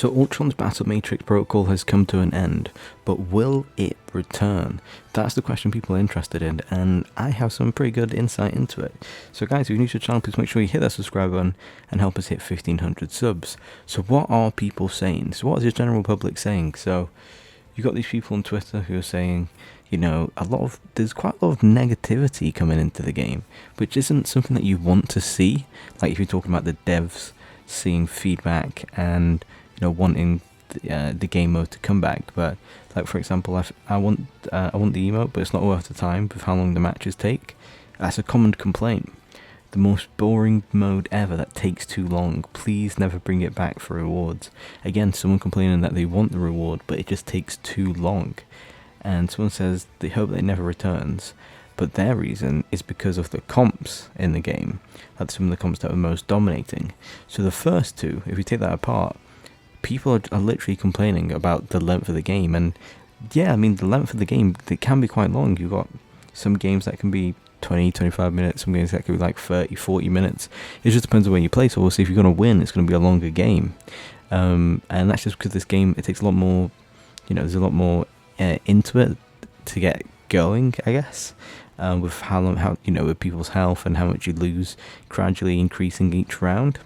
So Ultron's Battle Matrix protocol has come to an end, but will it return? That's the question people are interested in, and I have some pretty good insight into it. So guys, if you're new to the channel, please make sure you hit that subscribe button and help us hit 1500 subs. So what are people saying? So what is the general public saying? So you got these people on Twitter who are saying, you know, there's quite a lot of negativity coming into the game, which isn't something that you want to see. Like if you're talking about the devs seeing feedback and wanting the game mode to come back, but like for example, I want the emote, but it's not worth the time with how long the matches take. That's a common complaint. The most boring mode ever that takes too long. Please never bring it back for rewards. Again, someone complaining that they want the reward, but it just takes too long. And someone says they hope that it never returns, but their reason is because of the comps in the game. That's some of the comps that are most dominating. So the first two, if you take that apart, people are literally complaining about the length of the game. And yeah, I mean, the length of the game, it can be quite long. You've got some games that can be 20-25 minutes, some games that can be like 30-40 minutes. It just depends on where you play. So obviously if you're going to win, it's going to be a longer game, and that's just because this game, it takes a lot more, there's a lot more into it to get going, I guess, with how with people's health and how much you lose, gradually increasing each round.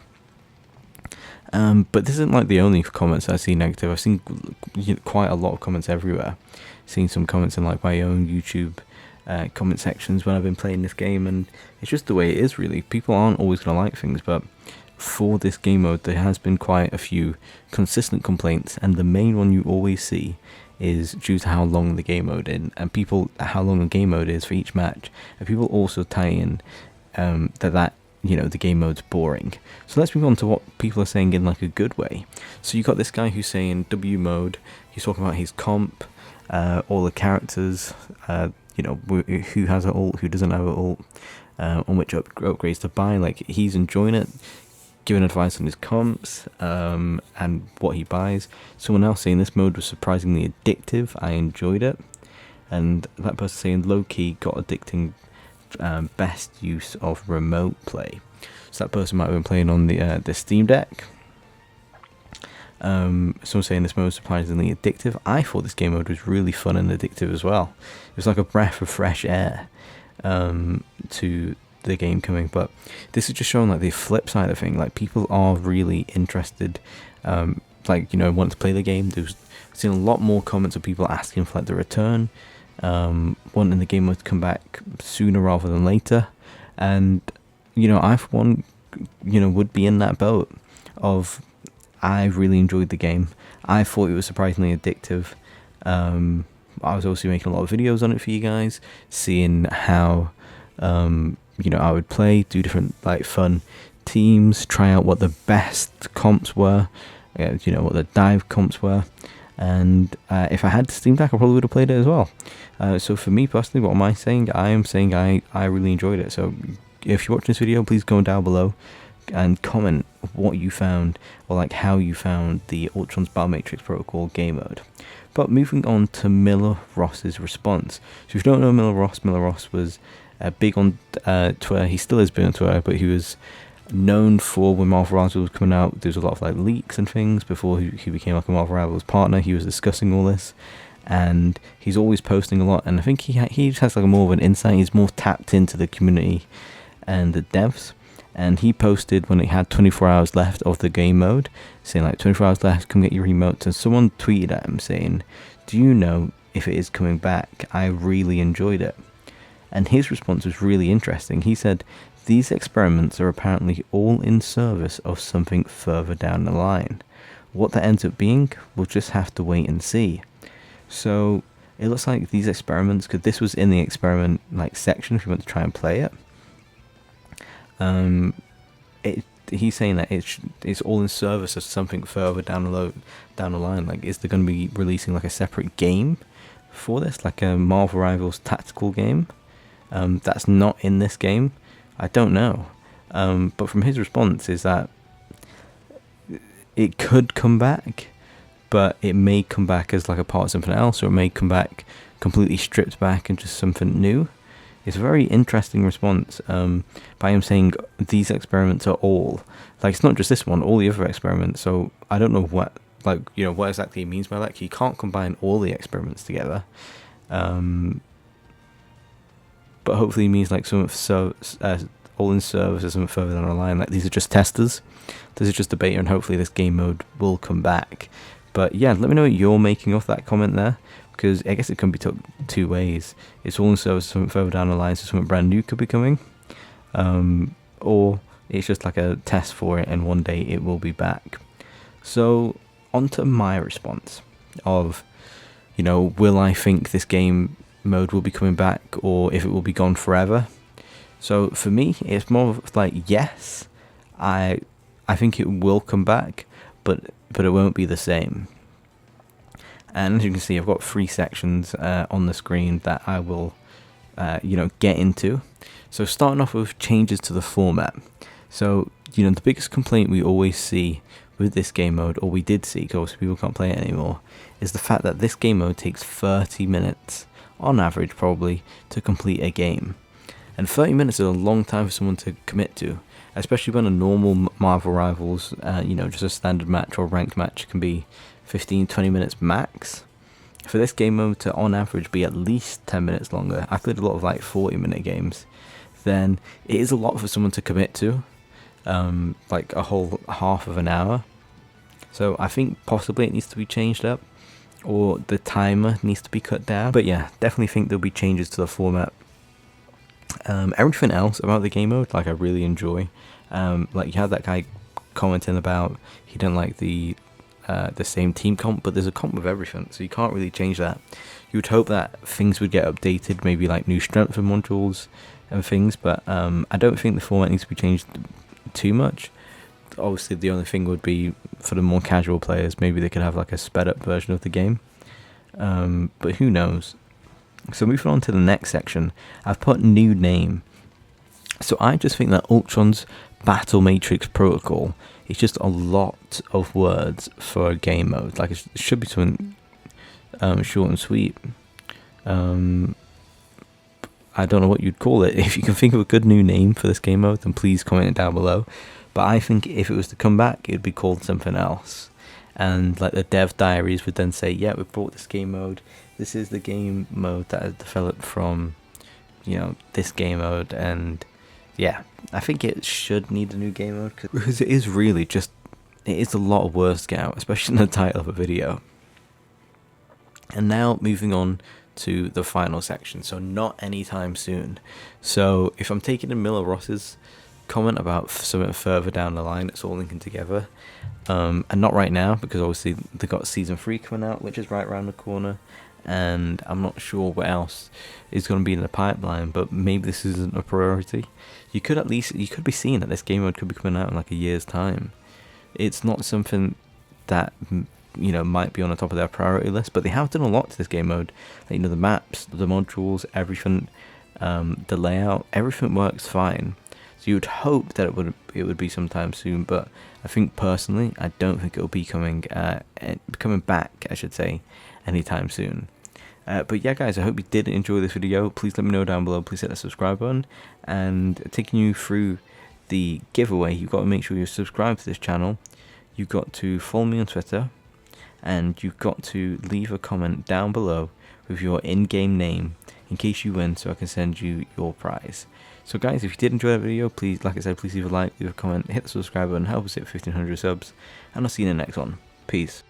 But this isn't like the only comments I see negative. I've seen quite a lot of comments everywhere. Seen some comments in like my own YouTube comment sections when I've been playing this game, and it's just the way it is really. People aren't always going to like things, but for this game mode there has been quite a few consistent complaints, and the main one you always see is due to how long the game mode is, and how long the game mode is for each match, and people also tie in that the game mode's boring. So let's move on to what people are saying in like a good way. So you got this guy who's saying W mode, he's talking about his comp, all the characters, who has an ult, who doesn't have an ult, on which upgrades to buy. Like, he's enjoying it, giving advice on his comps, and what he buys. Someone else saying this mode was surprisingly addictive, I enjoyed it. And that person saying low-key got addicting, best use of remote play. So that person might have been playing on the Steam Deck. Someone saying this mode was surprisingly addictive. I thought this game mode was really fun and addictive as well. It was like a breath of fresh air to the game coming. But this is just showing like the flip side of thing. Like, people are really interested, want to play the game. I've seen a lot more comments of people asking for like the return, wanting the game mode to come back sooner rather than later. And I for one would be in that boat of, I really enjoyed the game. I thought it was surprisingly addictive. I was also making a lot of videos on it for you guys, seeing how I would play, do different like fun teams, try out what the best comps were, what the dive comps were. And if I had the Steam Deck, I probably would have played it as well. So for me personally, what am I saying? I am saying I really enjoyed it. So if you're watching this video, please go down below and comment what you found, or like how you found the Ultron's Battle Matrix Protocol game mode. But moving on to Miller Ross's response. So if you don't know Miller Ross was big on Twitter. He still is big on Twitter, but he was known for, when Marvel Rivals was coming out, there was a lot of like leaks and things before he became like a Marvel Rivals partner. He was discussing all this, and he's always posting a lot, and I think he just has like more of an insight. He's more tapped into the community and the devs. And he posted when it had 24 hours left of the game mode, saying like 24 hours left, come get your remotes. And someone tweeted at him saying, do you know if it is coming back? I really enjoyed it. And his response was really interesting. He said, these experiments are apparently all in service of something further down the line. What that ends up being, we'll just have to wait and see. So it looks like these experiments, because this was in the experiment like section if you want to try and play it. He's saying that it's all in service of something further down the line. Like, is there going to be releasing like a separate game for this, like a Marvel Rivals tactical game that's not in this game? I don't know. But from his response is that it could come back, but it may come back as like a part of something else, or it may come back completely stripped back and just something new. It's a very interesting response by him saying these experiments are all, like, it's not just this one, all the other experiments. So I don't know what like, you know, what exactly he means by that. You can't combine all the experiments together. But hopefully he means like something all in service or something further down the line. Like, these are just testers. This is just a beta, and hopefully this game mode will come back. But yeah, let me know what you're making of that comment there, because I guess it can be took two ways. It's all in service, something further down the line, so something brand new could be coming, or it's just like a test for it, and one day it will be back. So on to my response of, you know, will I think this game mode will be coming back, or if it will be gone forever? So for me, it's more of like, yes, I think it will come back, but it won't be the same. And as you can see, I've got 3 sections on the screen that I will you know, get into. So starting off with changes to the format. So, you know, the biggest complaint we always see with this game mode, or we did see, because people can't play it anymore, is the fact that this game mode takes 30 minutes on average, probably, to complete a game. And 30 minutes is a long time for someone to commit to, especially when a normal Marvel Rivals, you know, just a standard match or ranked match can be 15-20 minutes max. For this game mode to on average be at least 10 minutes longer, I've played a lot of like 40-minute games, then it is a lot for someone to commit to, like a whole half of an hour. So I think possibly it needs to be changed up, or the timer needs to be cut down. But yeah, definitely think there'll be changes to the format. Everything else about the game mode, like, I really enjoy. Like, you had that guy commenting about he didn't like the same team comp, but there's a comp with everything, so you can't really change that. You would hope that things would get updated, maybe like new strength and modules and things, but I don't think the format needs to be changed too much. Obviously, the only thing would be for the more casual players, maybe they could have like a sped up version of the game, but who knows. So moving on to the next section, I've put new name. So I just think that Ultrons Battle Matrix Protocol is just a lot of words for a game mode. Like, it should be something short and sweet. I don't know what you'd call it. If you can think of a good new name for this game mode, then please comment it down below. But I think if it was to come back, it'd be called something else. And like the dev diaries would then say, yeah, we brought this game mode. This is the game mode that is developed from, you know, this game mode. And yeah, I think it should need a new game mode, because it is really just, it is a lot of words to get out, especially in the title of a video. And now moving on to the final section, so not anytime soon. So if I'm taking in Miller Ross's comment about something further down the line, it's all linking together, and not right now, because obviously they got season 3 coming out, which is right around the corner, and I'm not sure what else is going to be in the pipeline, but maybe this isn't a priority. You could be seeing that this game mode could be coming out in like a year's time. It's not something that, you know, might be on the top of their priority list, but they have done a lot to this game mode. Like, you know, the maps, the modules, everything, the layout, everything works fine. So you would hope that it would be sometime soon, but I think personally, I don't think it will be coming back, I should say, anytime soon. But yeah, guys, I hope you did enjoy this video. Please let me know down below. Please hit the subscribe button. And taking you through the giveaway, you've got to make sure you're subscribed to this channel. You've got to follow me on Twitter, and you've got to leave a comment down below with your in-game name in case you win, so I can send you your prize. So guys, if you did enjoy that video, please, like I said, please leave a like, leave a comment, hit the subscribe button, help us hit 1500 subs, and I'll see you in the next one. Peace.